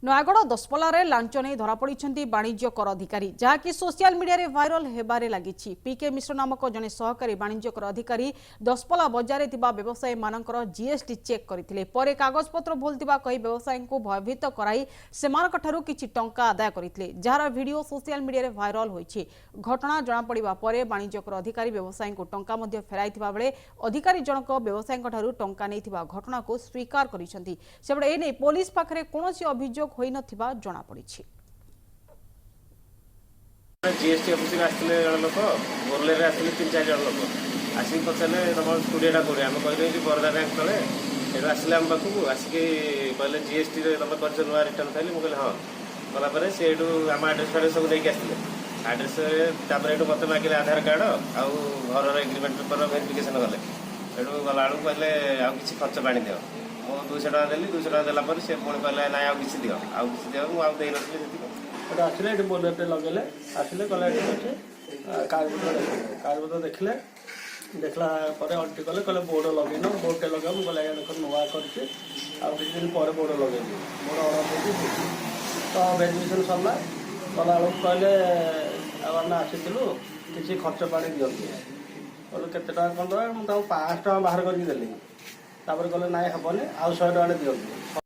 Nayagarh दशपल्ला launch नहीं धरापड़ी वाणिज्य कर अधिकारी जहाँकि सोशल मीडिया रे भाइराल होबारे लगी। पीके मिश्र नामक जने सहकारी वाणिज्य कर अधिकारी दशपल्ला बजार व्यवसायी मानकर जीएसटी चेक करते पर कागजपत्र भूल कही व्यवसायी को भयभीत कराई सेमानकठारु किछि टंका आदाय करते जार वीडियो सोशल मीडिया रे भाइराल होइछि। घटना जनापड़ा पर वाणिज्य कर अधिकारी व्यवसायी को टंका फेराई बेले अधिकारी जनक व्यवसायी टंका नहीं घटना को स्वीकार करिसेंति। सेबडे एने पुलिस पाखरे कोनोसी अभियोग होई नथिबा जणा पड़िछि। जीएसटी ऑफिस में आसले लोक बोरले रे आसले 3-4 जन लोक आसी पछले तुम स्टूडियोटा कोरे हम कहले कि बरदा बैंक तले एडो आसले हम पाखु आसिके कहले जीएसटी रे तुम करछ नुआ रिटर्न फाइल मु कहले हां कला परे से एडो हम एड्रेस फाइल सब देके आसले एड्रेस तापर एडो मते मागिले आधार कार्ड आउ घर रे एग्रीमेंट पेपर वेरिफिकेशन गले एडो गलाडू कहले आ किछि खर्च पानी दियो मो 200 टका देली 200 टका देला पर से पुणी कहले ना आ किछि दियो मु आ देइ नथले सेति आसले ये बोर्डर लगेले आसले कला कागज देखले देखला अंटी कले कहले बोर्ड लगे बोर्डे लगे मुझे देख नुआ कर बोर्ड लगे मोर ऑर्डर तो वेरिफिकेशन सरला कला कहले आना आसीलु किसी खर्च पानी दिखते कहले केते टका कौन दे मुझे 500 टका बाहर करके देली कहले ना हेनी आउ 100 टका दिखते।